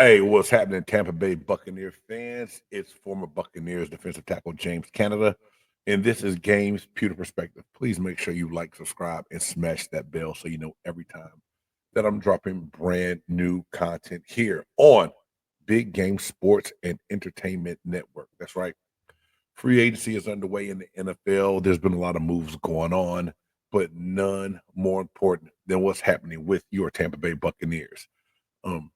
Hey, what's happening, Tampa Bay Buccaneers fans? It's former Buccaneers defensive tackle James Cannida, and this is Games Pewter Perspective. Please make sure you like, subscribe, and smash that bell so you know every time that I'm dropping brand new content here on Big Game Sports and Entertainment Network. That's right. Free agency is underway in the NFL. There's been a lot of moves going on, but none more important than what's happening with your Tampa Bay Buccaneers. Um,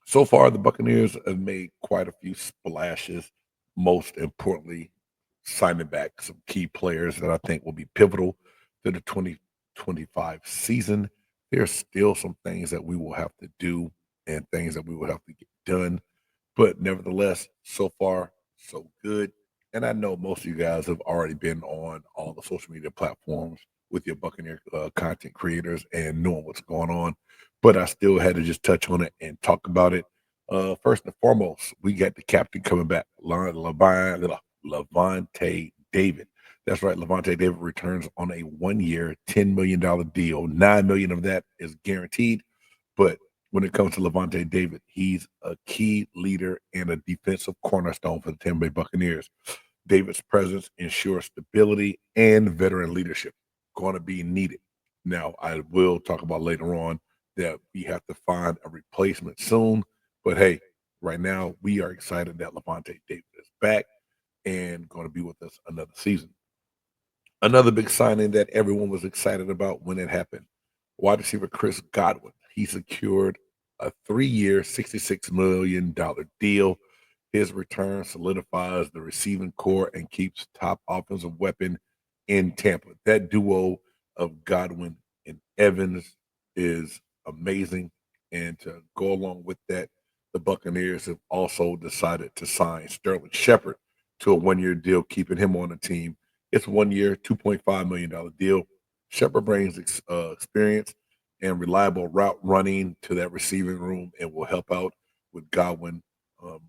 so far, the Buccaneers have made quite a few splashes. Most importantly, signing back some key players that I think will be pivotal to the 2025 season. There's still some things that we will have to do and things that we will have to get done. But nevertheless, so far, so good. And I know most of you guys have already been on all the social media platforms with your Buccaneer content creators and knowing what's going on. But I still had to just touch on it and talk about it. First and foremost, we got the captain coming back, Levante David. That's right, Levante David returns on a 1 year, $10 million deal. 9 million of that is guaranteed, but when it comes to Levante David, he's a key leader and a defensive cornerstone for the Tampa Bay Buccaneers. David's presence ensures stability and veteran leadership. Going to be needed. Now, I will talk about later on that we have to find a replacement soon. But hey, right now we are excited that Levante David is back and going to be with us another season. Another big signing that everyone was excited about when it happened. Wide receiver Chris Godwin. He secured a 3 year, $66 million deal. His return solidifies the receiving core and keeps top offensive weapon in Tampa. That duo of Godwin and Evans is amazing. And to go along with that, the Buccaneers have also decided to sign Sterling Shepard to a 1 year deal, keeping him on the team. It's 1 year, $2.5 million deal. Shepard brings experience and reliable route running to that receiving room and will help out with Godwin um,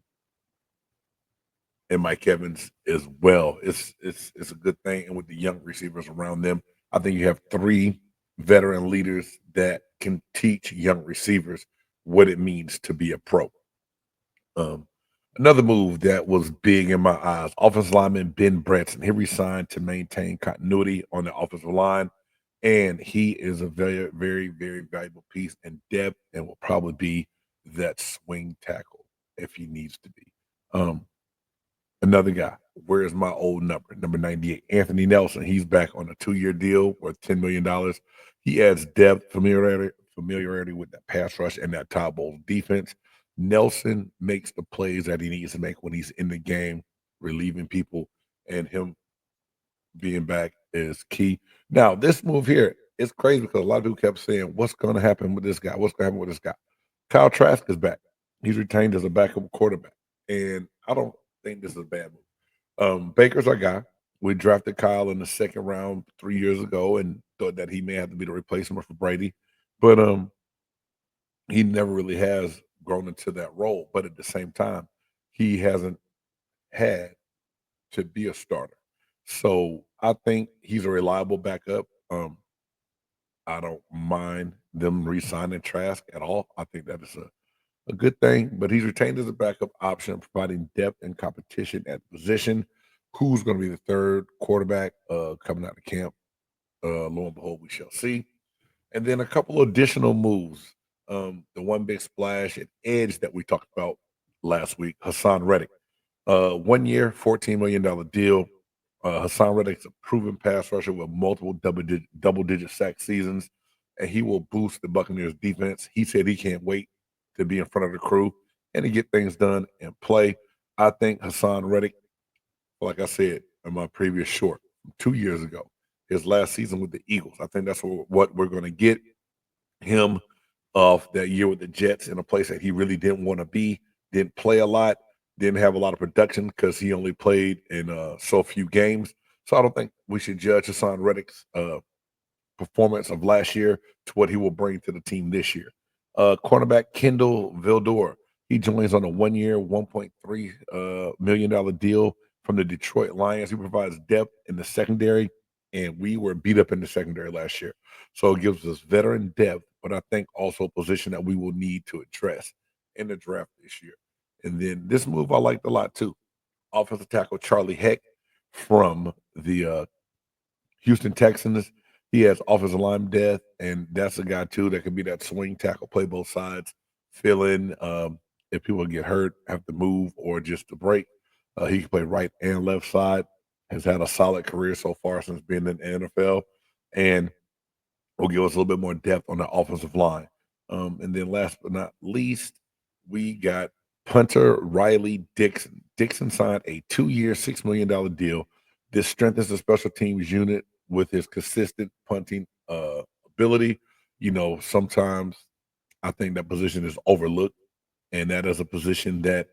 and Mike Evans as well. It's a good thing, and with the young receivers around them, I think you have three veteran leaders that can teach young receivers what it means to be a pro. Um, Another move that was big in my eyes: offensive lineman Ben Branson. He resigned to maintain continuity on the offensive line, and he is a very, very, very valuable piece in depth, and will probably be that swing tackle if he needs to be. Um, Another guy. Where's my old number? Number 98. Anthony Nelson. He's back on a 2 year deal worth $10 million. He adds depth, familiarity with that pass rush and that top bowl defense. Nelson makes the plays that he needs to make when he's in the game, relieving people, and him being back is key. Now, this move here is crazy because a lot of people kept saying, "What's going to happen with this guy? What's going to happen with this guy?" Kyle Trask is back. He's retained as a backup quarterback, and I don't think this is a bad move. Baker's our guy. We drafted Kyle in the second round 3 years ago, and thought that he may have to be the replacement for Brady, but he never really has grown into that role. But at the same time, he hasn't had to be a starter. So I think he's a reliable backup. I don't mind them re-signing Trask at all. I think that is a good thing, but he's retained as a backup option, providing depth and competition at the position. Who's going to be the third quarterback coming out of camp? Lo and behold, we shall see. And then a couple additional moves. The one big splash at edge that we talked about last week, Hassan Reddick. 1 year, $14 million deal. Hassan Reddick's a proven pass rusher with multiple double digit sack seasons, and he will boost the Buccaneers defense. He said he can't wait to be in front of the crew and to get things done and play. I think Hassan Reddick, like I said in my previous short 2 years ago, his last season with the Eagles, I think that's what we're going to get him of that year with the Jets in a place that he really didn't want to be, didn't play a lot, didn't have a lot of production because he only played in so few games. So I don't think we should judge Hassan Reddick's performance of last year to what he will bring to the team this year. Cornerback Kendall Vildor, he joins on a 1 year, $1.3 million deal from the Detroit Lions. He provides depth in the secondary, and we were beat up in the secondary last year. So it gives us veteran depth, but I think also a position that we will need to address. in the draft this year. And then this move I liked a lot too. Offensive tackle Charlie Heck from the Houston Texans. He has offensive line depth, and that's a guy too that can be that swing tackle, play both sides, fill in if people get hurt, have to move, or just to break. He can play right and left side. Has had a solid career so far since being in the NFL, and will give us a little bit more depth on the offensive line. And then last but not least, we got punter Riley Dixon. Dixon signed a 2-year, $6 million deal. This strengthens the special teams unit with his consistent punting ability. Sometimes I think that position is overlooked, and that is a position that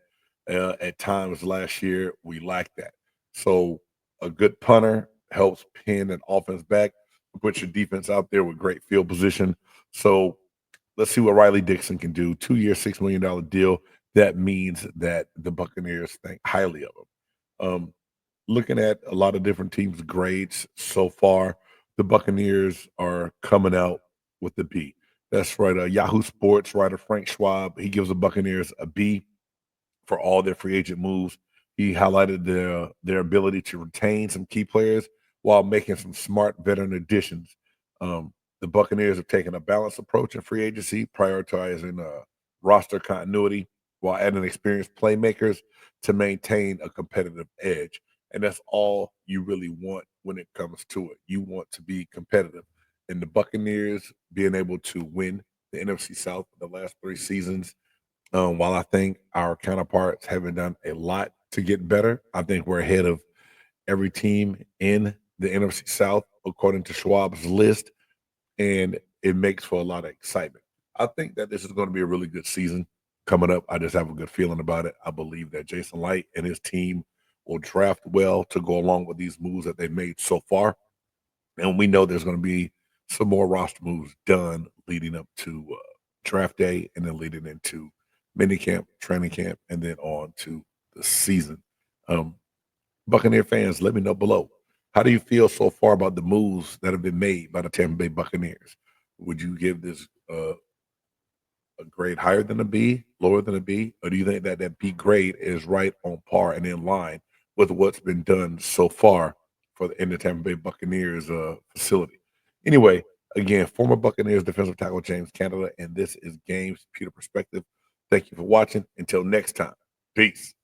at times last year we lacked that. So a good punter helps pin an offense back, put your defense out there with great field position. So let's see what Riley Dixon can do. 2-year, $6 million deal. That means that the Buccaneers think highly of him. Looking at a lot of different teams' grades so far, the Buccaneers are coming out with the B. That's right. Yahoo Sports writer Frank Schwab, he gives the Buccaneers a B for all their free agent moves. He highlighted their ability to retain some key players while making some smart veteran additions. The Buccaneers have taken a balanced approach in free agency, prioritizing roster continuity while adding experienced playmakers to maintain a competitive edge. And that's all you really want when it comes to it. You want to be competitive. And the Buccaneers being able to win the NFC South for the last 3 seasons, while I think our counterparts haven't done a lot to get better, I think we're ahead of every team in the NFC South, according to Schwab's list, and it makes for a lot of excitement. I think that this is going to be a really good season coming up. I just have a good feeling about it. I believe that Jason Light and his team will draft well to go along with these moves that they've made so far. And we know there's going to be some more roster moves done leading up to draft day and then leading into mini camp, training camp, and then on to the season. Um, Buccaneer fans, let me know below. How do you feel so far about the moves that have been made by the Tampa Bay Buccaneers? Would you give this a grade higher than a B, lower than a B, or do you think that that B grade is right on par and in line with what's been done so far for in the Tampa Bay Buccaneers facility? Anyway, again, former Buccaneers defensive tackle James Cannida, and this is Games Pewter Perspective. Thank you for watching. Until next time, peace.